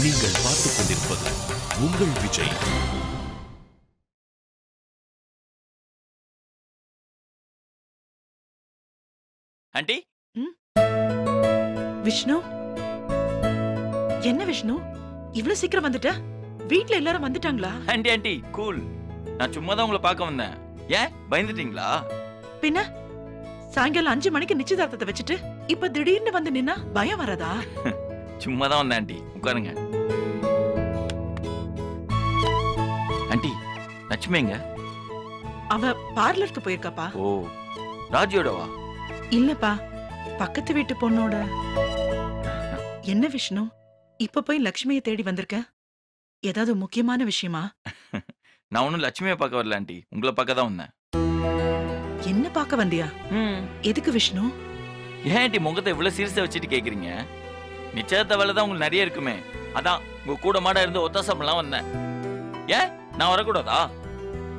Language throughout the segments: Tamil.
நீங்கள் பார்த்துக் கொண்டிருப்பது உங்கள் விஜய். ஆண்டி. விஷ்ணு, என்ன விஷ்ணு இவ்வளவு சீக்கிரம் வந்துட்ட? வீட்ல எல்லாரும் வந்துட்டாங்களா? Aunty aunty cool. நான் சும்மா தான் உங்களை பார்க்க வந்தேன். ஏன் பயந்துட்டீங்களா? பின்ன சாயங்காலம் 5 மணிக்கு நிச்சயதார்த்தத்தை வச்சுட்டு இப்ப திடீர்னு வந்து நின்னா பயம் வரதா? சும்மா தான் வந்தேன் ஆண்டி. உட்காருங்க. ஆண்டி லட்சுமி எங்க? அவ பார்லருக்கு போயிருக்காப்பா. ஓ, ராஜியோடவா? இல்லப்பா, பக்கத்து வீட்டு பொண்ணோட. என்ன விஷ்ணு இப்ப போய் லட்சுமியை தேடி வந்திருக்க? ஏதாவது முக்கியமான விஷயமா? நான் ஒன்னும் லட்சுமியை பார்க்க வரல ஆண்டி, உங்களை பார்க்க தான் வந்தேன். என்ன பார்க்க வந்தியா? எதுக்கு விஷ்ணு? ஏன் ஆண்டி முகத்தை இவ்வளவு சீரியஸா வச்சுட்டு கேக்குறீங்க? நிச்சயத்த வேலை தான் உங்களுக்கு நிறைய இருக்குமே, அதான் உங்க கூட மாட இருந்து ஒத்தாசம்லாம் வந்தேன். ஏன் நான் வரக்கூடாதா?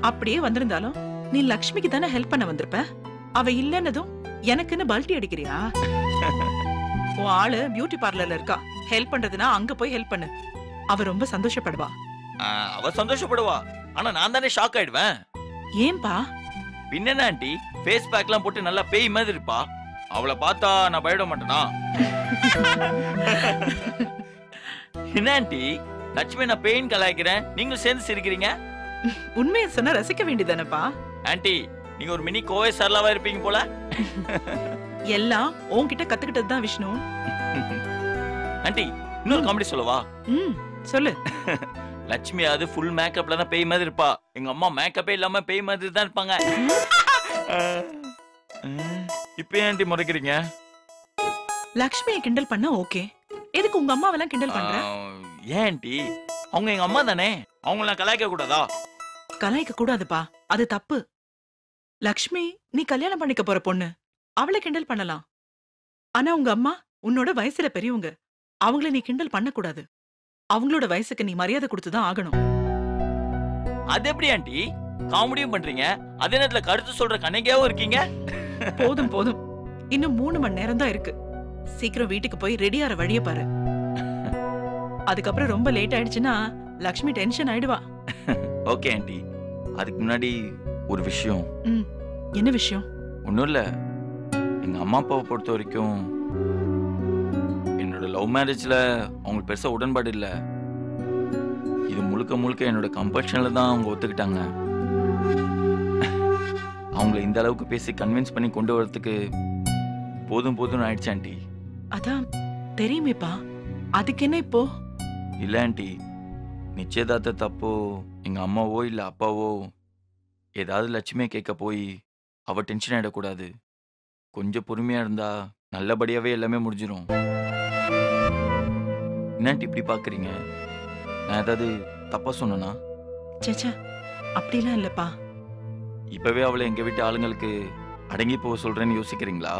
அப்படியே வந்திருந்தாலும் நீ லட்சுமிக்கு தானே ஹெல்ப் பண்ண வந்திருப்ப. அவ இல்லன்னதும் எனக்குன்னு பல்ட்டி அடிக்கிறியா? உன் ஆளு பியூட்டி பார்லர்ல இருக்கா, ஹெல்ப் பண்றதுனா அங்க போய் ஹெல்ப் பண்ணு. அவ ரொம்ப சந்தோஷப்படுவா. அவ சந்தோஷப்படுவா, ஆனா நான் தானே ஷாக் ஆயிடுவேன். ஏன்பா? பின்ன ஆண்டி ஃபேஸ் பேக்லாம் போட்டு நல்லா பேய் மாதிரி இருப்பா, அவளை பார்த்தா நான் பயப்பட மாட்டேனா? என்ன ஆண்டி லட்சுமி நான் பேயின் கலாய்க்கிறேன், நீங்களும் சேர்ந்து சிரிக்கிறீங்க. உண்மையை சொன்னா ரசிக்க வேண்டியதானப்பா. ஆண்டி நீங்க ஒரு மினி கோவை சரளாவா இருப்பீங்க போல. எல்லாம் உன்கிட்ட கத்துக்கிட்டது தான் விஷ்ணு. ஆண்டி இன்னொரு காமெடி சொல்லவா? சொல்லு. லட்சுமி அது ஃபுல் மேக்கப்ல தான் பேய் மாதிரி இருப்பா, எங்க அம்மா மேக்கப்பே இல்லாம பேய் மாதிரி தான் இருப்பாங்க. இப்ப ஆண்டி முறைக்கிறீங்க? லட்சுமியை கிண்டல் பண்ணா ஓகே, எதுக்கு உங்க அம்மாவெல்லாம் கிண்டல் பண்ற? ஏன் ஆண்டி, அவங்க எங்க அம்மா தானே, அவங்கள நான் கலாய்க்க கூடாதா? கலாய்க்க கூடாதுப்பா, அது தப்பு. லக்ஷ்மி நீ கல்யாணம் பண்ணிக்க போற பொண்ணு, அவளை கிண்டல் பண்ணலாம். ஆனா உங்க அம்மா உன்னோட வயசுல பெரியவங்க, அவங்கள நீ கிண்டல் பண்ண கூடாது. அவங்களோட வயசுக்கு நீ மரியாதை கொடுத்துதான் ஆகணும். அது எப்படி ஆண்டி காமெடியும் பண்றீங்க, அதே நேரத்துல கருத்து சொல்ற கணக்கையாவும் இருக்கீங்க? போதும் போதும், இன்னும் 3 மணி நேரம் தான் இருக்கு. சீக்கிரம் வீட்டுக்கு போய் ரெடியார வழிய பாரு. அதுக்கப்புறம் ரொம்ப லேட் ஆயிடுச்சுன்னா லக்ஷ்மி டென்ஷன் ஆயிடுவா. ஓகே ஆண்டி, அதுக்கு முன்னாடி ஒரு விஷயம். என்ன விஷயம்? ஒன்னும் இல்ல, எங்க அம்மா அப்பாவை பொறுத்த வரைக்கும் என்னோட லவ் மேரேஜ்ல அவங்களுக்கு பெருசா உடன்பாடு இல்ல. இது முழுக்க முழுக்க என்னோட கம்பல்ஷன்ல தான் அவங்க ஒத்துக்கிட்டாங்க. அவங்கள இந்த அளவுக்கு பேசி கன்வின்ஸ் பண்ணி கொண்டு வரதுக்கு போதும் போதும் ஆயிடுச்சு ஆண்டி. அதான் தெரியுமேப்பா, அதுக்கு என்ன இப்போ? இல்ல ஆண்டி, நிச்சயதார்த்த தப்போ எங்க அம்மாவோ இல்ல அப்பாவோ ஏதாவது லட்சுமியை கேட்க போய் அவ டென்ஷன் ஆயிடக்கூடாது. கொஞ்சம் பொறுமையா இருந்தா நல்லபடியாவே எல்லாமே முடிஞ்சிடும். என்னாண்டி இப்படி பாக்குறீங்க? நான் ஏதாவது தப்பா சொன்னா? சேச்சா, அப்படிலாம் இல்லப்பா. இப்பவே அவளை எங்க வீட்டு ஆளுங்களுக்கு அடங்கி போக சொல்றேன்னு யோசிக்கிறீங்களா?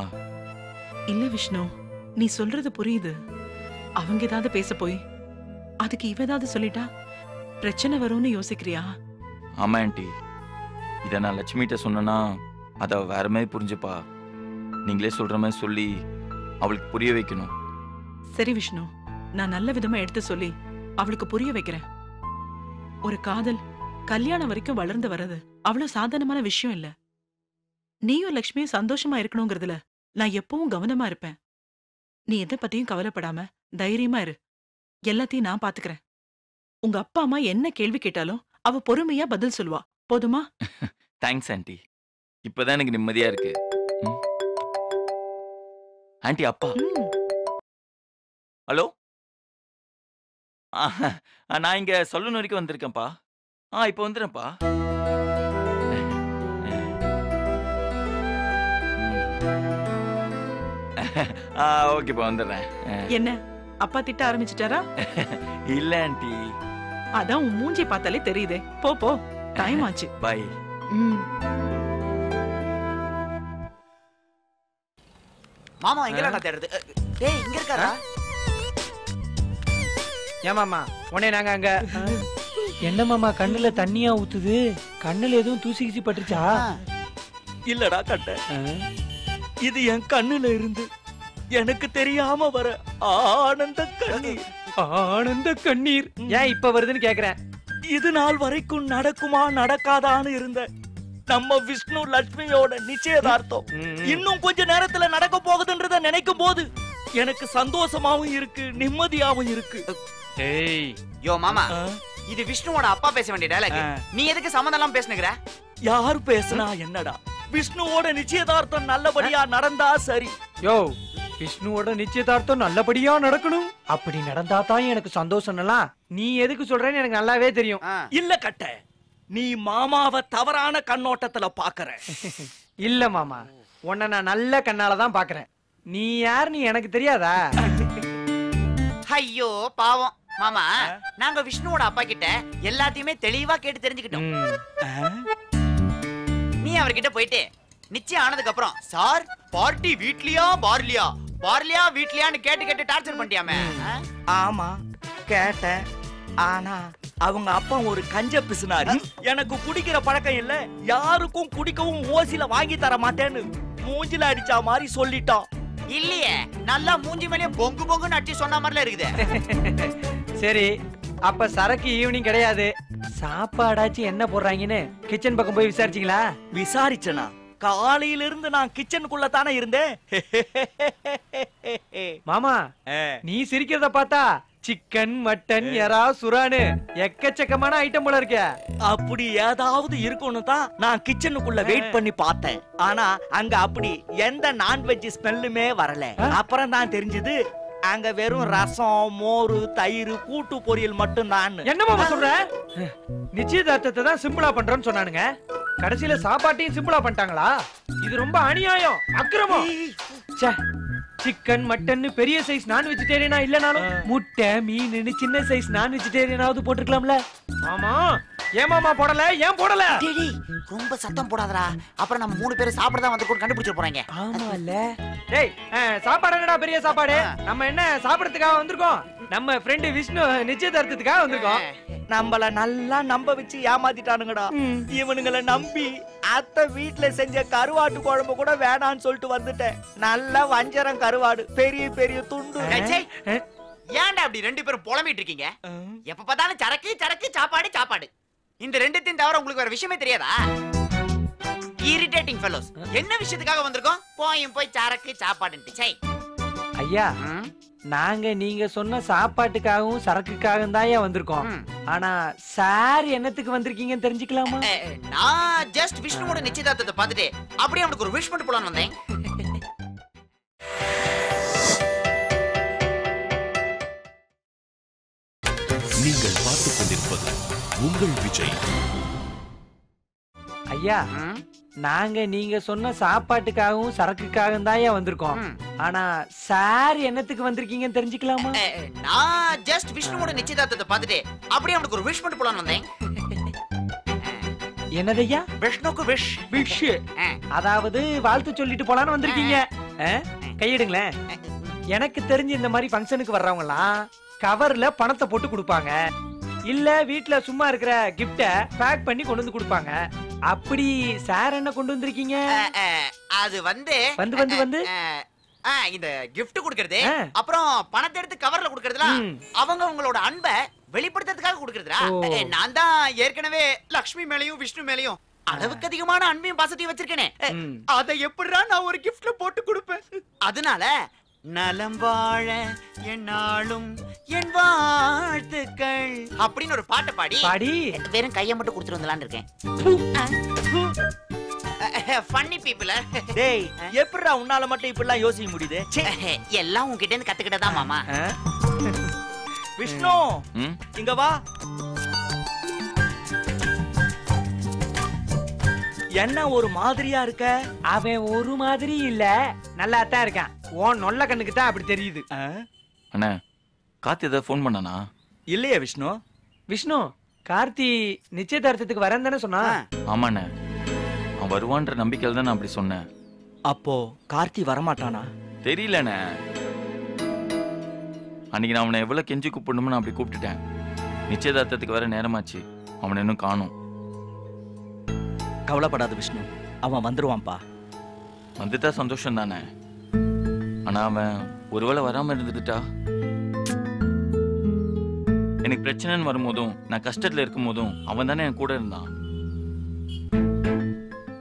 இல்ல விஷ்ணு, நீ சொல்றது புரியுது. அவங்க ஏதாவது பேச போய் அதுக்கு இவ ஏதாவது சொல்லிட்டா பிரச்சனை வரும்னு யோசிக்கிறியா? ஆமா ஆண்டி, இதை நான் லட்சுமிகிட்ட சொன்னா அதை வேற மாதிரி புரிஞ்சுப்பா. நீங்களே சொல்ற மாதிரி சொல்லி அவளுக்கு புரிய வைக்கணும். சரி விஷ்ணு, நான் நல்ல விதமா எடுத்து சொல்லி அவளுக்கு புரிய வைக்கிறேன். ஒரு காதல் கல்யாணம் வரைக்கும் வளர்ந்து வர்றது அவ்வளவு சாதாரணமான விஷயம் இல்ல. நீயும் லட்சுமியும் சந்தோஷமா இருக்கணுங்கிறதுல நான் எப்பவும் கவனமா இருப்பேன். நீ எதை பத்தியும் கவலைப்படாம தைரியமா இரு, எல்லாத்தையும் நான் பாத்துக்கிறேன். உங்க அப்பா அம்மா என்ன கேள்வி கேட்டாலும் அவ பொறுமையா பதில் சொல்லுவா, போதுமா? தேங்க்ஸ் ஆண்டி, இப்பதான் எனக்கு நிம்மதியா இருக்கு. ஆண்டி அப்பா. ஹலோ, நான் இங்க சொல்லணும் வரைக்கும் வந்திருக்கேன்ப்பா. இப்ப வந்துடுறேன்ப்பா. ஓகேப்பா வந்துடுறேன். என்ன அப்பா திட்ட ஆரம்பிச்சிட்டாரா? இல்ல ஆண்டி, அதான் உன் மூஞ்சி பார்த்தாலே தெரியுதே. போ போ, டைம் ஆச்சு. பை. மாமா எங்கடா தேடுறது? டேய் இங்க இருக்காரா? ஏமாமா உடனே நாங்க அங்க. என்ன மாமா கண்ணுல தண்ணியா ஊத்துது? கண்ணுல எதுவும் தூசி கீசி பட்டுச்சா? இல்லடா கட்ட, இது என் கண்ணுல இருந்து எனக்கு தெரியாம வர ஆனந்த கண்ணீர். ஆனந்த கண்ணீர் ஏன் இப்ப வருதுன்னு கேக்குறேன். இது நாள் வரைக்கும் நடக்குமா நடக்காதான்னு இருந்த நம்ம விஷ்ணு லட்சுமியோட நிச்சயதார்த்தம் இன்னும் கொஞ்ச நேரத்துல நடக்க போகுதுன்றத நினைக்கும் போது எனக்கு சந்தோஷமாவும் இருக்கு, நிம்மதியாவும் இருக்கு. ஏய் யோ மாமா, இது விஷ்ணுவோட அப்பா பேச வேண்டிய டயலாக். நீ எதுக்கு சம்மந்தம் எல்லாம் பேசுனுங்கற? யாரு பேசுனா என்னடா, விஷ்ணுவோட நிச்சயதார்த்தம் நல்லபடியா நடந்தா சரி. யோ, விஷ்ணுவோட நிச்சயதார்த்தம் நல்லபடியா நடக்கணும். அப்படி நடந்தா தான் எனக்கு சந்தோஷம்லாம். நீ எதுக்கு சொல்றேன்னு எனக்கு நல்லாவே தெரியும். இல்ல கட்ட, நீ மாமாவை தவறான கண்ணோட்டத்துல பாக்குற. இல்ல மாமா, உன்னை நான் நல்ல கண்ணால தான் பாக்குறேன். நீ யாருன்னு எனக்கு தெரியாதா? ஐயோ பாவம் மாமா, நாங்க விஷ்ணுவோட அப்பா கிட்ட எல்லாத்தையுமே தெளிவா கேட்டு தெரிஞ்சுக்கிட்டோம். நீ அவர்கிட்ட போயிட்டு நிச்சயம் ஆனதுக்கு அப்புறம் சார் பார்ட்டி வீட்லயா பார்லியா, பார்லியா வீட்லயான்னு கேட்டு கேட்டு டார்ச்சர் பண்ணிட்டியாமே. ஆமா கேட்டேன், ஆனா அவங்க அப்பா ஒரு கஞ்ச பிசுனாரி. எனக்கு குடிக்கிற பழக்கம் இல்ல, யாருக்கும் குடிக்கவும் ஓசில வாங்கி தர மாட்டேன்னு மூஞ்சில அடிச்சா மாதிரி சொல்லிட்டான். இல்லையே, நல்லா மூஞ்சி மேலே பொங்கு பொங்குன்னு அடிச்சு சொன்ன மாதிரில இருக்குது. சரி, அப்ப சரக்கு ஈவினிங் கிடையாது. சாப்பாடாச்சும் என்ன போடுறாங்கன்னு கிச்சன் பக்கம் போய் விசாரிச்சீங்களா? விசாரிச்சனா? காலையில இருந்து நான் கிச்சனுக்குள்ள தானே இருந்தேன். மாமா, நீ சிரிக்கிறத பார்த்தா சிக்கன், மட்டன், எறா, சுறானு எக்கச்சக்கமான ஐட்டம் போல இருக்க. அப்படி ஏதாவது இருக்கும்னு தான் நான் கிச்சனுக்குள்ள வெயிட் பண்ணி பார்த்தேன். ஆனா அங்க அப்படி எந்த நான்வெஜ் ஸ்மெல்லுமே வரல. அப்புறம் தான் தெரிஞ்சது அங்க வெறும் ரசம், மோரு, தயிர், கூட்டு பொரியல் மட்டும் தான். என்ன மாமா சொல்ற? நிச்சயதார்த்தத்தை தான் சிம்பிளா பண்றோம்னு சொன்னானுங்க, கடைசியில சாப்பாட்டையும் சிம்பிளா பண்ணிட்டாங்களா? இது ரொம்ப அநியாயம், அக்கிரமம். சிக்கன், மட்டன், பெரிய சைஸ் நான் வெஜிடேரியனா இல்லனாலும் முட்டை, மீன், சின்ன சைஸ் நான் வெஜிடேரியனாவது போட்டுக்கலாம்ல. ஆமா, ஏன் மாமா போடல? ஏன் போடல? டேய் ரொம்ப சத்தம் போடாதடா, அப்புறம் நம்ம மூணு பேரும் சாப்பிட தான் வந்து கண்டுபிடிச்சு போறாங்க. ஆமால. டேய், சாப்பாடு என்னடா பெரிய சாப்பாடு? நம்ம என்ன சாப்பிடறதுக்காக வந்திருக்கோம்? நம்ம ஃப்ரெண்ட் விஷ்ணு நிச்சயதார்த்தத்துக்காக வந்திருக்கோம். நம்மள நல்லா நம்ப வச்சு ஏமாத்திட்டானுங்கடா. இவனுங்களை நம்பி அத்தை வீட்டுல செஞ்ச கருவாட்டு குழம்பு கூட வேணான்னு சொல்லிட்டு வந்துட்டேன். நல்ல வஞ்சரம் கருவாடு, பெரிய பெரிய துண்டு. ஏன்டா அப்படி ரெண்டு பேரும் புலம்பிட்டு இருக்கீங்க? எப்ப பார்த்தாலும் சரக்கு சரக்கு, சாப்பாடு சாப்பாடு. இந்த ரெண்டுத்தையும் தவிர உங்களுக்கு வேற விஷயமே தெரியாதா? Irritating fellows. என்ன விஷயத்துக்காக வந்திருக்கோம்? போய் சரக்கு சாப்பாடுன்ட்டு. சை ஐயா, நாங்க நீங்க சொன்ன சாப்பாட்டுக்காகவும் சரக்குக்காகவும் தான் வந்திருக்கோம். ஆனா சார் என்னத்துக்கு வந்திருக்கீங்கன்னு தெரிஞ்சுக்கலாமா? நான் ஜஸ்ட் விஷ்ணுவோட நிச்சயதார்த்தத்தை பார்த்துட்டு அப்படியே அவனுக்கு ஒரு விஷ் பண்ணிட்டு போலான்னு வந்தேன். நீங்கள் பார்த்துக் கொண்டிருப்பது உங்கள் விஜய். ஐயா, நாங்க நீங்க சொன்ன சாப்பாட்டுக்காகவும் சரக்குக்காகவும் தான் வந்திருக்கோம். ஆனா சார் என்னத்துக்கு வந்திருக்கீங்கன்னு தெரிஞ்சுக்கலாமா? நான் ஜஸ்ட் விஷ்ணுவோட நிச்சயதார்த்தத்தை பார்த்துட்டு அப்படியே அவனுக்கு ஒரு விஷ் பண்ணிட்டு போலான்னு வந்தேன். என்னதையா? விஷ்ணுக்கு விஷ். விஷ் அதாவது வாழ்த்து சொல்லிட்டு போலான்னு வந்திருக்கீங்க. கையிடுங்களேன். எனக்கு தெரிஞ்சு இந்த மாதிரி ஃபங்க்ஷனுக்கு வர்றவங்க எல்லாம் கவர்ல பணத்தை போட்டு கொடுப்பாங்க, இல்ல வீட்ல சும்மா இருக்கிற கிஃப்ட பேக் பண்ணி கொண்டு வந்து கொடுப்பாங்க. அப்படி சார் என்ன கொண்டு வந்திருக்கீங்க? அது வந்து இந்த gift கொடுக்கிறது, அப்புறம் பணத்தை எடுத்து கவர்ல கொடுக்கிறதுல அவங்க அவங்களோட அன்பை வெளிப்படுத்துறதுக்காக கொடுக்கிறதுடா. நான் தான் ஏற்கனவே லக்ஷ்மி மேலயும் விஷ்ணு மேலயும் அளவுக்கு அதிகமான அன்பையும் பாசத்தையும் வச்சிருக்கேனே, அதை எப்படிடா நான் ஒரு giftல போட்டு கொடுப்பேன்? அதனால நலம் வாழ என்னாலும் என் வாழ்த்துக்கள் அப்படின்னு ஒரு பாட்டை பாடி வெறும் கையை மட்டும் கொடுத்துட்டு வந்தலான்னு இருக்கேன். Funny people. டேய், எப்படிடா உன்னால மட்டும் இப்படிலாம் யோசிக்க முடியுது? எல்லாம் உன்கிட்ட இருந்து கத்துக்கிட்டதா மாமா. விஷ்ணு, இங்க வா. என்ன ஒரு மாதிரியா இருக்க? அவன் ஒரு மாதிரி இல்ல, நல்லா தான் இருக்கான். உன் நொல்ல கண்ணுக்கு தான் அப்படி தெரியுது. அண்ணா, கார்த்தி ஏதாவது ஃபோன் பண்ணானா? இல்லையே விஷ்ணு. விஷ்ணு, கார்த்தி நிச்சயதார்த்தத்துக்கு வரேன்னு தானே சொன்னா? ஆமாண்ணே, அவன் வருவான்ற நம்பிக்கையில் தான் நான் அப்படி சொன்னேன். அப்போ கார்த்தி வரமாட்டானா? தெரியலண்ணே. அன்னைக்கு நான் அவனை எவ்வளவு கெஞ்சி கூப்பிடணும்னு நான் அப்படி கூப்பிட்டுட்டேன். நிச்சயதார்த்தத்துக்கு வர நேரமாச்சு, அவனை இன்னும் காணும். கவலைப்படாத விஷ்ணு, அவன் வந்துருவான்பா. வந்துட்டா சந்தோஷம் தானே. ஆனா அவன் ஒருவேளை வராம இருந்துட்டா? எனக்கு பிரச்சனைன்னு வரும்போதும் நான் கஷ்டத்துல இருக்கும் போதும் அவன் தானே என் கூட இருந்தான்.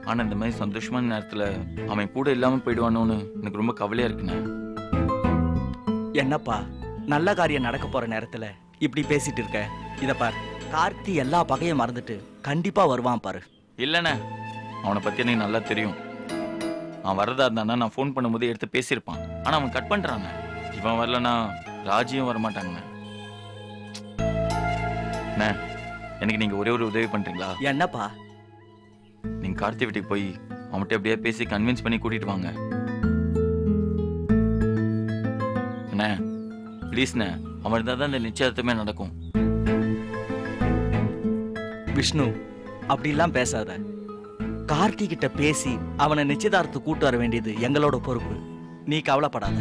ஆனா இந்த மாதிரி சந்தோஷமான நேரத்துல அவன் கூட இல்லாம போயிடுவானோன்னு எனக்கு ரொம்ப கவலையா இருக்குண்ணே. என்னப்பா நல்ல காரியம் நடக்க போற நேரத்துல இப்படி பேசிட்டு இருக்க? இத பார், கார்த்தி எல்லா பகையும் மறந்துட்டு கண்டிப்பா வருவான் பாரு. இல்லண்ணே, அவனை பத்தி எனக்கு நல்லா தெரியும். அவன் வரதா இருந்தானா நான் ஃபோன் பண்ணும்போது எடுத்து பேசியிருப்பான். ஆனா அவன் கட் பண்றானே. இவன் வரலன்னா ராஜியும் வரமாட்டாங்கண்ணே. அண்ணே, எனக்கு நீங்க ஒரே ஒரு உதவி பண்றீங்களா? என்னப்பா? நீங்க கார்த்தி வீட்டுக்கு போய் அவன்கிட்ட எப்படியா பேசி கன்வின்ஸ் பண்ணி கூட்டிட்டு வாங்க. அண்ணே ப்ளீஸ்ண்ணே, அவன் இருந்தால் தான் இந்த நிச்சயத்துமே நடக்கும். விஷ்ணு, அப்படிலாம் பேசாத. கார்த்தி கிட்ட பேசி அவனை நிச்சயதார்த்தத்துக்கு கூட்டு வர வேண்டியது எங்களோட பொறுப்பு. நீ கவலைப்படாத.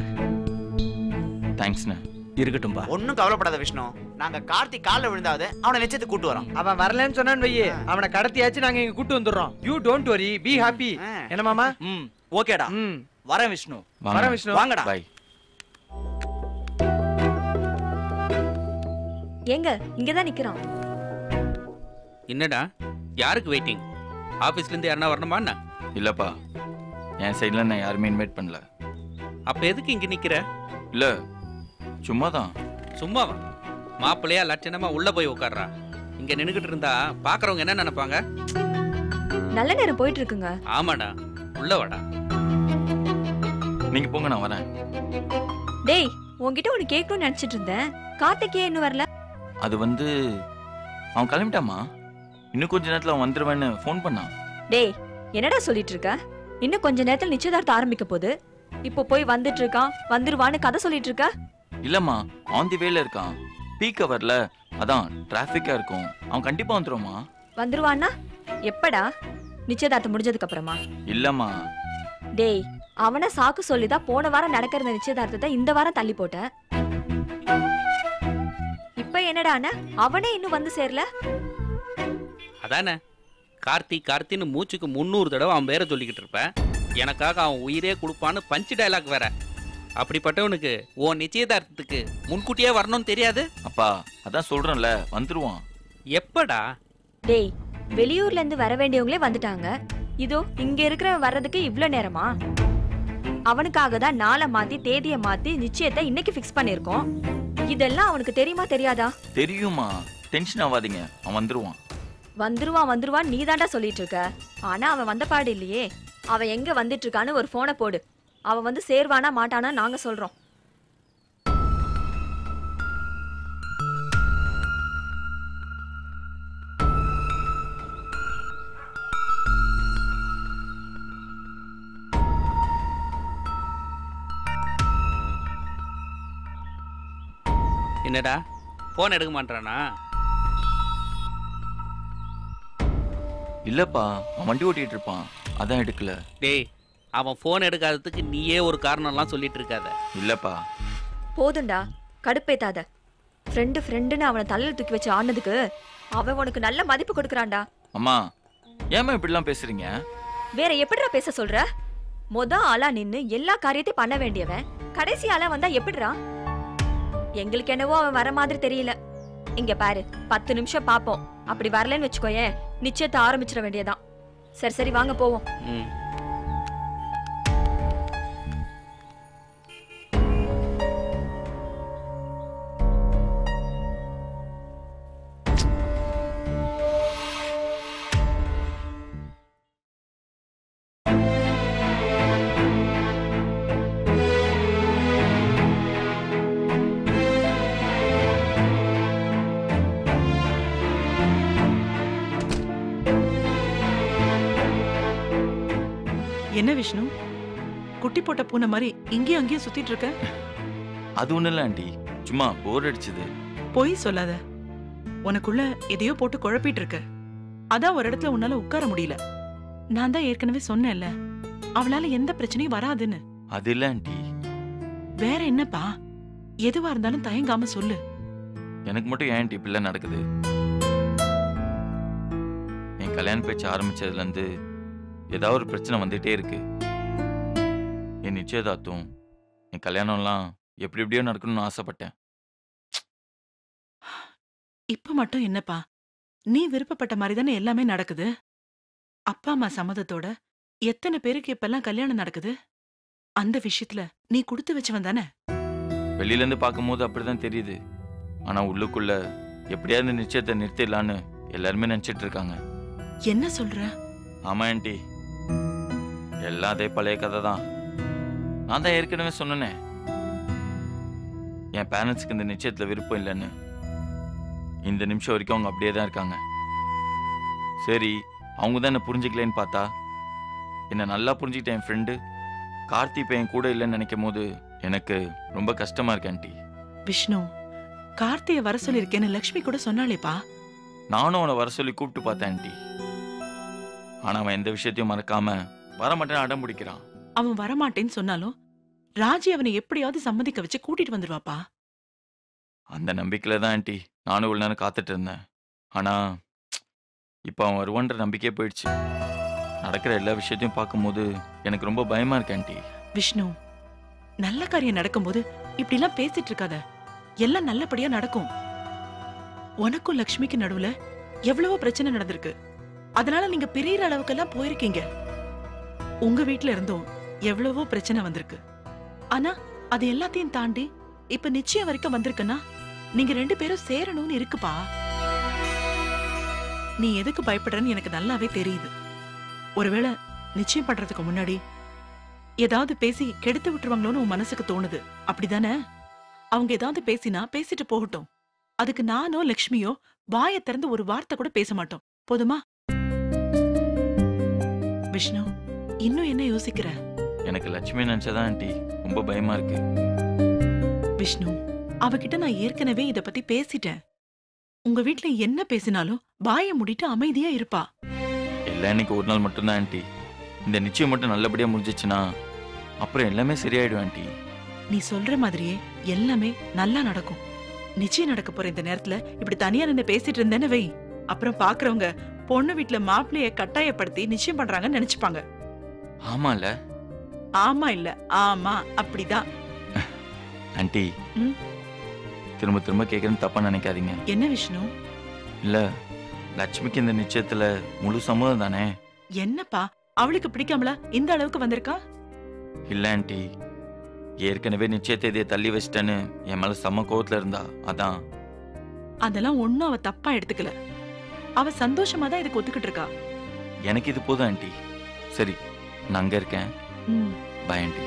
தேங்க்ஸ்ண்ணே. இருக்கட்டும்பா. ஒன்னும் கவலைப்படாத விஷ்ணு, நாங்க கார்த்தி கால்ல விழுந்தாவது அவனை நிச்சயத்துக்கு கூட்டு வரோம். அவன் வரலன்னு சொன்னான்னு வையே, அவனை கடத்தியாச்சு நாங்க இங்க கூட்டு வந்துடுறோம். You don't worry, be happy. என்ன மாமா? ஓகேடா. வரேன் விஷ்ணு. வரேன் விஷ்ணு. வாங்கடா. பை. ஏங்க இங்கதான் நிக்கிறான். என்னடா யாருக்கு வெயிட்டிங்? ஆபீஸ்ல இருந்து யாரனா வரணுமா என்ன? இல்லப்பா, என் சைட்ல நான் யாருமே இன்வைட் பண்ணல. அப்ப எதுக்கு இங்க நிக்கிற? இல்ல, சும்மாதான். சும்மாவா? மாப்பிள்ளையா லட்சணமா உள்ள போய் உட்கார்றா. இங்க நின்னுகிட்டு இருந்தா பாக்குறவங்க என்ன நினைப்பாங்க? நல்ல நேரம் போயிட்டு இருக்குங்க. ஆமாடா, உள்ள வாடா. நீங்க போங்க, நான் வரேன். டேய், உன்கிட்ட ஒன்னு கேட்கணும்னு நினைச்சிட்டு இருந்தேன். கார்த்திகே இன்னும் வரல. அது வந்து அவன் கிளம்பிட்டாமா. இன்னும் கொஞ்ச நேரத்துல அவன் வந்துருவேன்னு ஃபோன் பண்ணான். டேய், என்னடா சொல்லிட்டு இருக்க? இன்னும் கொஞ்ச நேரத்துல நிச்சயதார்த்தம் ஆரம்பிக்க போகுது. இப்போ போய் வந்துட்டு இருக்கான், வந்துருவான்னு கதை சொல்லிட்டு இருக்க? இல்லம்மா, ஆன் தி வேல இருக்கான். பீக் ஹவர்ல, அதான் டிராஃபிக்கா இருக்கும். அவன் கண்டிப்பா வந்துருவாமா. வந்துருவான்னா எப்படா? நிச்சயதார்த்தம் முடிஞ்சதுக்கு அப்புறமா? இல்லம்மா. டேய், அவனை சாக்கு சொல்லிதான் போன வாரம் நடக்கிற நிச்சயதார்த்தத்தை இந்த வாரம் தள்ளி போட்ட. இப்ப என்னடான அவனே இன்னும் வந்து சேரல? அதானே, கார்த்தி கார்த்தின்னு மூச்சுக்கு 300 தடவை அவன் பேரை சொல்லிக்கிட்டு இருப்பேன். எனக்காக அவன் உயிரே கொடுப்பான்னு பஞ்சு டயலாக் வேற. அப்படிப்பட்டவனுக்கு உன் நிச்சயதார்த்தத்துக்கு முன்கூட்டியே வரணும்னு தெரியாது? அப்பா, அதான் சொல்றேன்ல, வந்துருவான். எப்படா? டேய், வெளியூர்ல இருந்து வர வேண்டியவங்களே வந்துட்டாங்க. இதோ இங்க இருக்கிற வர்றதுக்கு இவ்ளோ நேரமா? அவனுக்காக தான் நாளை மாத்தி தேதியை மாத்தி நிச்சயத்தை இன்னைக்கு ஃபிக்ஸ் பண்ணிருக்கோம். இதெல்லாம் அவனுக்கு தெரியுமா தெரியாதா? தெரியுமா, டென்ஷன் ஆகாதீங்க, அவன் வந்துருவான். வந்துருவான் வந்துருவான் நீ தாண்டா சொல்லிட்டு இருக்க. ஆனா அவன் வந்த பாடு இல்லையே. அவன் எங்க வந்துட்டு இருக்கான்னு ஒரு போனை போடு. அவன் வந்து சேர்வானா மாட்டானா நாங்க சொல்றோம். என்னடா போன் எடுக்க மாட்டானா? இல்லப்பா, அவன் வண்டி ஓட்டிட்டு இருப்பான், அதான் எடுக்கல. டேய், அவன் போன் எடுக்காததுக்கு நீயே ஒரு காரணம்லாம் சொல்லிட்டு இருக்காத. இல்லப்பா. போதுண்டா, கடுப்பேத்தாத. ஃப்ரெண்டுன்னு அவனை தலையில தூக்கி வச்சு ஆனதுக்கு அவன் உனக்கு நல்ல மதிப்பு கொடுக்கறான்டா. அம்மா, ஏமா இப்படிலாம் பேசுறீங்க? வேற எப்படிடா பேச சொல்ற? ஆளா நின்னு எல்லா காரியத்தையும் பண்ண வேண்டியவன் கடைசி ஆளா வந்தா எப்படிடா? எங்களுக்கு என்னவோ அவன் வர மாதிரி தெரியல. இங்க பாரு, 10 நிமிஷம் பாப்போம். அப்படி வரலன்னு வச்சுக்கோயேன், நிச்சயத்தை ஆரம்பிச்சிட வேண்டியதான். சரி சரி, வாங்க போவோம். என்ன விஷ்ணு, குட்டி போட்ட பூனை மாதிரி இங்கேயும் அங்கேயும் சுத்திட்டு இருக்க? அது ஒண்ணு இல்ல ஆண்டி, சும்மா போர் அடிச்சது. பொய் சொல்லாத. உனக்குள்ள எதையோ போட்டு குழப்பிட்டு இருக்க. அதான் ஒரு இடத்துல உன்னால உட்கார முடியல. நான் தான் ஏற்கனவே சொன்னேன்ல, அவளால எந்த பிரச்சனையும் வராதுன்னு. அது இல்ல ஆண்டி. வேற என்னப்பா? எதுவா இருந்தாலும் தயங்காம சொல்லு. எனக்கு மட்டும் ஏன் ஆண்டி இப்படிலாம் நடக்குது? என் கல்யாண பேச்சு ஆரம்பிச்சதுல இருந்து ஏதாவது ஒரு பிரச்சனை வந்துட்டே இருக்கு. என் நிச்சயதார்த்தம், என் கல்யாணம்லாம் எப்படி எப்படியோ நடக்கணும்னு ஆசைப்பட்டேன். இப்ப மட்டும் என்னப்பா, நீ விருப்பப்பட்ட மாதிரி தானே எல்லாமே நடக்குது. அப்பா அம்மா சம்மதத்தோட எத்தனை பேருக்கு இப்பெல்லாம் கல்யாணம் நடக்குது. அந்த விஷயத்துல நீ கொடுத்து வச்சவன் தானே. வெளியில இருந்து பார்க்கும்போது அப்படிதான் தெரியுது. ஆனா உள்ளுக்குள்ள எப்படியாவது இந்த நிச்சயத்தை நிறுத்திடலான்னு எல்லாருமே நினைச்சிட்டு இருக்காங்க. என்ன சொல்ற? ஆமா ஆண்டி, எல்லாம் அதே பழைய கதை தான். நான் தான் ஏற்கனவே சொன்னேனே, என் பேரண்ட்ஸ்க்கு இந்த நிச்சயத்துல விருப்பம் இல்லைன்னு. இந்த நிமிஷம் வரைக்கும் அவங்க அப்படியே தான் இருக்காங்க. சரி, அவங்க தான் என்ன புரிஞ்சுக்கலன்னு பார்த்தா, என்ன நல்லா புரிஞ்சுக்கிட்ட என் ஃப்ரெண்டு கார்த்தி பையன் கூட இல்லைன்னு நினைக்கும் போது எனக்கு ரொம்ப கஷ்டமா இருக்கு ஆண்டி. விஷ்ணு, கார்த்திய வர சொல்லிருக்கேன்னு லக்ஷ்மி கூட சொன்னாலேப்பா. நானும் அவனை வர சொல்லி கூப்பிட்டு பார்த்தேன் ஆண்டி. ஆனா அவன் எந்த விஷயத்தையும் மறக்காம வரமாட்டேன்னு அடம் பிடிக்கிறான். அவன் வரமாட்டேன்னு சொன்னாலும் ராஜி அவனை எப்படியாவது சம்மதிக்க வச்சு கூட்டிட்டு வந்துருவாப்பா. அந்த நம்பிக்கையில தான் ஆண்டி நானும் இவ்வளவு நேரம் காத்துட்டு இருந்தேன். ஆனா இப்ப அவன் வருவான்ற நம்பிக்கையே போயிடுச்சு. நடக்கிற எல்லா விஷயத்தையும் பார்க்கும்போது எனக்கு ரொம்ப பயமா இருக்கு ஆண்டி. விஷ்ணு, நல்ல காரியம் நடக்கும்போது இப்படி எல்லாம் பேசிட்டு இருக்காத. எல்லாம் நல்லபடியா நடக்கும். உனக்கும் லக்ஷ்மிக்கு நடுவுல எவ்வளவோ பிரச்சனை நடந்திருக்கு. அதனால நீங்க பெரிய அளவுக்கெல்லாம் போயிருக்கீங்க. உங்க வீட்ல இருந்தும் எவ்வளவோ பிரச்சனை வந்திருக்கு. ஆனா அது எல்லாத்தையும் தாண்டி இப்ப நிச்சயம் வரைக்கும் வந்திருக்குன்னா நீங்க 2 பேரும் சேரணும்னு இருக்குப்பா. நீ எதுக்கு பயப்படுறன்னு எனக்கு நல்லாவே தெரியுது. ஒருவேளை நிச்சயம் பண்றதுக்கு முன்னாடி ஏதாவது பேசி கெடுத்து விட்டுருவாங்களோன்னு உன் மனசுக்கு தோணுது, அப்படிதானே? அவங்க ஏதாவது பேசினா பேசிட்டு போகட்டும். அதுக்கு நானோ லக்ஷ்மியோ வாயை திறந்து ஒரு வார்த்தை கூட பேச மாட்டோம். போதுமா? விஷ்ணு, இன்னும் என்ன யோசிக்கிற? எனக்கு லட்சுமி நினைச்சதான் ஆண்டி ரொம்ப பயமா இருக்கு. விஷ்ணு, அவகிட்ட நான் ஏற்கனவே இத பத்தி பேசிட்டேன். உங்க வீட்ல என்ன பேசினாலும் வாயை மூடிட்டு அமைதியா இருப்பா. எல்லாம் இன்னைக்கு ஒரு நாள் மட்டும்தான் ஆண்டி. இந்த நிச்சயம் மட்டும் நல்லபடியா முடிஞ்சிச்சுன்னா அப்புறம் எல்லாமே சரியாயிடும் ஆண்டி. நீ சொல்ற மாதிரியே எல்லாமே நல்லா நடக்கும். நிச்சயம் நடக்க போற இந்த நேரத்துல இப்படி தனியா நின்னு பேசிட்டு இருந்தேன்னு வை, அப்புறம் பாக்குறவங்க பொண்ணு வீட்டுல மாப்பிள்ளைய கட்டாயப்படுத்தி நிச்சயம் பண்றாங்கன்னு நினைச்சுப்பாங்க. ஆமால? ஆமா இல்ல ஆமா, அப்படிதான். ஆண்டி, திரும்ப திரும்ப கேட்கறேன்னு தப்பா நினைக்காதீங்க. என்ன விஷ்ணு? இல்ல, லட்சுமிக்கு இந்த நிச்சயத்துல முழு சம்மதம் தானே? என்னப்பா, அவளுக்கு பிடிக்காமல இந்த அளவுக்கு வந்திருக்கா? இல்ல ஆண்டி, ஏற்கனவே நிச்சயத்தை இதைய தள்ளி வச்சிட்டேன்னு என் மேல செம்ம கோவத்துல இருந்தா. அதான். அதெல்லாம் ஒண்ணும் அவ தப்பா எடுத்துக்கல. அவ சந்தோஷமா தான் இதுக்கு ஒத்துக்கிட்டு இருக்கா. எனக்கு இது போதும் ஆண்டி. சரி, நான் அங்க இருக்கேன். Bye aunty.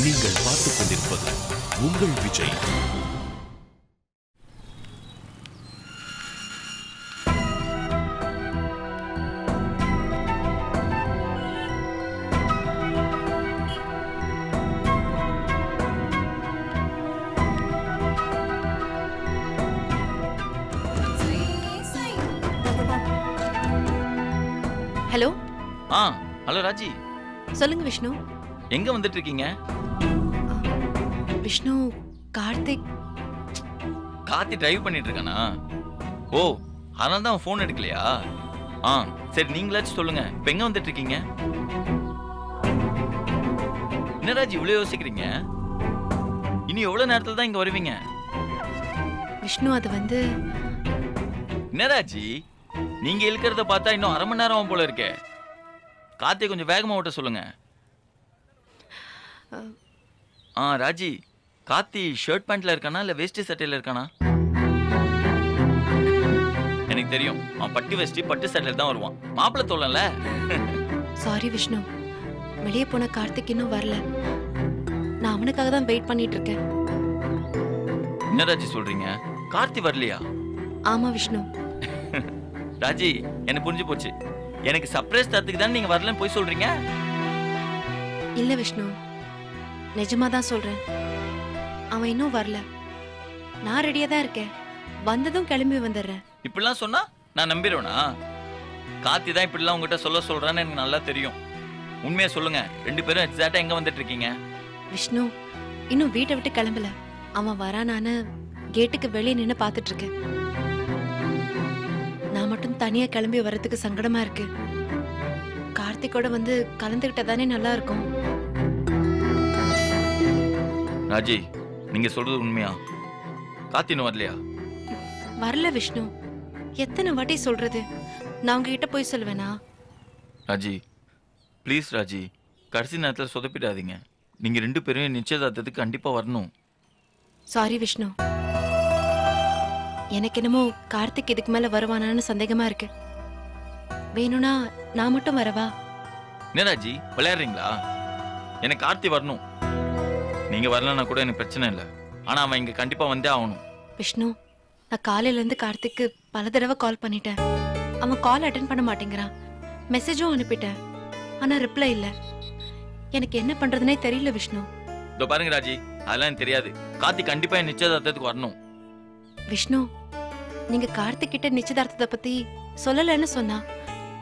நீங்கள் பார்த்துக் கொண்டிருப்பது உங்கள் விஜய். ஹலோ. ஹலோ ராஜி. சொல்லுங்க விஷ்ணு. எங்க வந்துட்டு இருக்கீங்க? விஷ்ணு, கார்த்திக் டிரைவ் பண்ணிட்டு இருக்கானா? ஓ, அதனால தான் ஃபோன் எடுக்கலையா? சரி, நீங்களாச்சும் சொல்லுங்க, இப்ப எங்க வந்துட்டு இருக்கீங்க? என்ன ராஜி இவ்வளவு யோசிக்கிறீங்க? இனி எவ்வளவு நேரத்துல தான் இங்க வருவீங்க? விஷ்ணு, அது வந்து என்ன ராஜி, நீங்க இழுக்கிறத பார்த்தா இன்னும் 1/2 மணி நேரம் ஆகும் போல இருக்கே. கார்த்தியை கொஞ்சம் வேகமா ஓட்ட சொல்லுங்க. ராஜி, கார்த்தி ஷர்ட் பேண்ட்ல இருக்கானா இல்ல வேஷ்டி சட்டையில இருக்கானா? எனக்கு தெரியும், அவன் பட்டு வேஷ்டி பட்டு சட்டையில தான் வருவான். மாப்பிள்ளை தோழன்ல. சாரி விஷ்ணு, வெளியே போன கார்த்திக் இன்னும் வரல. நான் அவனுக்காக தான் வெயிட் பண்ணிட்டு இருக்கேன். என்ன ராஜி சொல்றீங்க? கார்த்தி வரலையா? ஆமா விஷ்ணு. ராஜி, எனக்கு புரிஞ்சு போச்சு. எனக்கு சர்ப்ரைஸ் தரத்துக்கு தான் நீங்க வரலன்னு போய் சொல்றீங்க. இல்ல விஷ்ணு, நிஜமா தான் சொல்றேன். அவன் இன்னும் வரல. நான் ரெடியா தான் இருக்கேன். வந்ததும் கிளம்பி வந்துடுறேன். இப்படிலாம் சொன்னா நான் நம்பிடுவேனா? கார்த்தி தான் இப்படிலாம் உங்ககிட்ட சொல்றான்னு எனக்கு நல்லா தெரியும். உண்மையா சொல்லுங்க, 2 பேரும் எக்ஸாக்ட்டா எங்க வந்துட்டு இருக்கீங்க? விஷ்ணு, இன்னும் வீட்டை விட்டு கிளம்பல. அவன் வரானான்னு கேட்டுக்கு வெளியே நின்னு பாத்துட்டு இருக்கேன். நான் மட்டும் தனியா கிளம்பி வர்றதுக்கு சங்கடமா இருக்கு. கார்த்திகோட வந்து கலந்துகிட்டதானே நல்லா இருக்கும். ராஜி, நீங்க சொல்றது உண்மையா? காத்தின்னு வரலையா? வரல விஷ்ணு. எத்தனை வாட்டி சொல்றது? நான் உங்ககிட்ட போய் சொல்லுவேனா? ராஜி ப்ளீஸ் ராஜி, கடைசி நேரத்தில் சொதப்பிடாதீங்க. நீங்க 2 பேரும் நிச்சயதார்த்தத்துக்கு கண்டிப்பா வரணும். சாரி விஷ்ணு. எனக்கு என்னமோ கார்த்திக் இதுக்கு மேல வருவானான்னு சந்தேகமா இருக்கு. வேணும்னா நான் மட்டும் வரவா? என்ன ராஜி விளையாடுறீங்களா? எனக்கு கார்த்தி வரணும். நீங்க வரலன்னா கூட எனக்கு பிரச்சனை இல்லை. ஆனா அவன் இங்க கண்டிப்பா வந்தே ஆகணும். விஷ்ணு, நான் காலையில இருந்து கார்த்திக்கு பல தடவை கால் பண்ணிட்டேன். அவன் கால் அட்டென்ட் பண்ண மாட்டேங்கிறான். மெசேஜும் அனுப்பிட்டேன், ஆனா ரிப்ளை இல்ல. எனக்கு என்ன பண்றதுனே தெரியல விஷ்ணு. இதோ பாருங்க ராஜி, அதெல்லாம் எனக்கு தெரியாது. கார்த்தி கண்டிப்பா என் நிச்சயதார்த்தத்துக்கு வரணும். விஷ்ணு, நீங்க கார்த்திக் கிட்ட நிச்சயதார்த்தத்தை பத்தி சொல்லலன்னு சொன்னா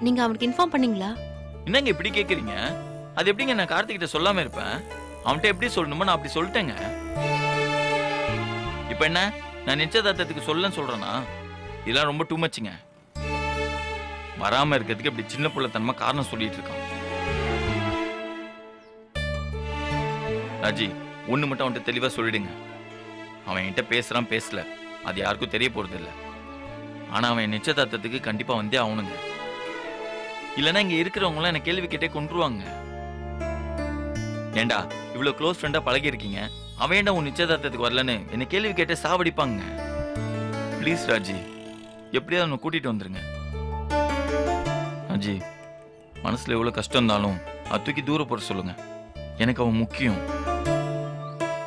நீங்க அவனுக்கு இன்ஃபார்ம் பண்ணீங்களா? என்னங்க இப்படி கேக்குறீங்க? அது எப்படிங்க நான் கார்த்திக் கிட்ட சொல்லாம இருப்பேன்? அவன்கிட்ட எப்படி சொல்லணுமோ நான் அப்படி சொல்லிட்டேங்க. இப்ப என்ன, நான் நிச்சயதார்த்தத்துக்கு சொல்லன்னு சொல்றேனா? இதெல்லாம் ரொம்ப டூ மச்சுங்க. வராம இருக்கிறதுக்கு இப்படி சின்ன புள்ளத்தனமா காரணம் சொல்லிட்டு இருக்கான். ராஜி, ஒண்ணு மட்டும் அவன்கிட்ட தெளிவா சொல்லிடுங்க. அவன் என்கிட்ட பேசுறான் பேசல, அது யாருக்கும் தெரிய போறது இல்லை. ஆனா அவன் நிச்சயதார்த்தத்துக்கு கண்டிப்பா வந்தே ஆகணுங்க. இல்லைன்னா இங்க இருக்கிறவங்களாம் என்ன கேள்வி கேட்டே கொண்டுருவாங்க. ஏண்டா இவ்வளவு க்ளோஸ் ஃப்ரெண்டா பழகி இருக்கீங்க, அவன் ஏண்டா உன் நிச்சயதார்த்தத்துக்கு வரலன்னு என்ன கேள்வி கேட்டே சாவடிப்பாங்க. ப்ளீஸ் ராஜி, எப்படியாவது அவனை கூட்டிட்டு வந்துருங்க. ராஜி, மனசுல எவ்வளவு கஷ்டம் இருந்தாலும் அது தூக்கி தூர போற சொல்லுங்க. எனக்கு அவன் முக்கியம்.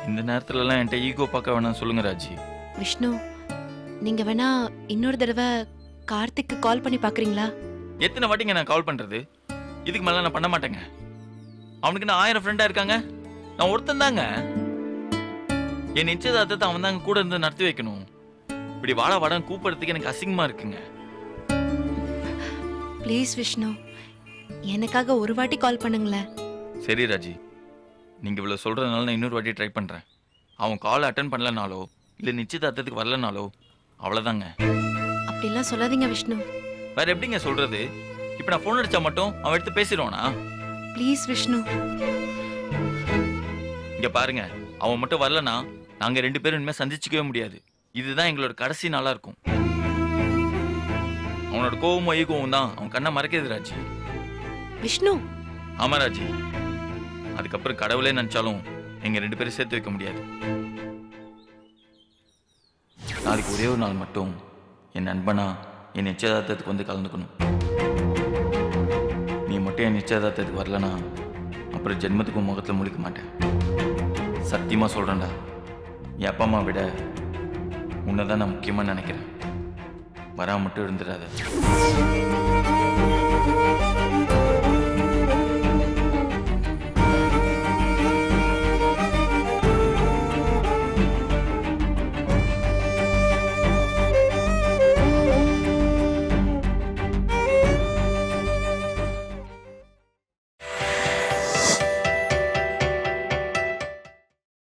இந்த நேரத்துல எல்லாம் என்கிட்ட ஈகோ பார்க்க வேணாம் சொல்லுங்க ராஜி. விஷ்ணு, நீங்க வேணா இன்னொரு தடவை கார்த்திக்கு கால் பண்ணி பாக்குறீங்களா? எத்தனை வாட்டிங்க நான் கால் பண்றது? இதுக்கு மேல நான் பண்ண மாட்டேங்க. அவனுக்கு நான் 1000 ஃப்ரெண்டா இருக்காங்க, நான் ஒருத்தன் தாங்க. என் நிச்சயதார்த்தத்தை அவன் தாங்க கூட இருந்து நடத்தி வைக்கணும். இப்படி வாட வாடன்னு கூப்பிடுறதுக்கு எனக்கு அசிங்கமா இருக்குங்க. ப்ளீஸ் விஷ்ணு, எனக்காக ஒரு வாட்டி கால் பண்ணுங்களேன். சரி ராஜி, நீங்க இவ்வளவு சொல்றதுனால நான் இன்னொரு வாட்டி ட்ரை பண்றேன். அவன் கால் அட்டன் பண்ணலனாலோ இல்ல நிச்சயதார்த்தத்துக்கு வரலனாலோ அவ்வளவுதாங்க. அப்படிலாம் சொல்லாதீங்க விஷ்ணு. வேற எப்படிங்க சொல்றது? இப்ப நான் போன் அடிச்சா மட்டும் அவன் எடுத்து பேசிடுவானா? ப்ளீஸ் விஷ்ணு. இங்க பாருங்க, அவன் மட்டும் வரலனா நாங்க 2 பேரும் இனிமே சந்திச்சுக்கவே முடியாது. இதுதான் எங்களோட கடைசி நாளா இருக்கும். அவனோட கோவமும் ஈகோவும் தான் அவன் கண்ணை மறைக்கிறது ராஜி. விஷ்ணு. ஆமா ராஜி, அதுக்கப்புறம் கடவுளே நினைச்சாலும் எங்க 2 பேரும் சேர்த்து வைக்க முடியாது. நாளைக்கு ஒரே ஒரு நாள் மட்டும் என் நண்பனா என் நிச்சயதார்த்தத்துக்கு வந்து கலந்துக்கணும். நீ மட்டும் என் நிச்சயதார்த்தத்துக்கு வரலனா அப்புறம் ஜென்மத்துக்கு முகத்தில் முழிக்க மாட்டேன். சத்தியமா சொல்றேன்டா, என் அப்பா அம்மா விட உன்னை தான் நான் முக்கியமா நினைக்கிறேன். வரா மட்டும் இருந்துடாத.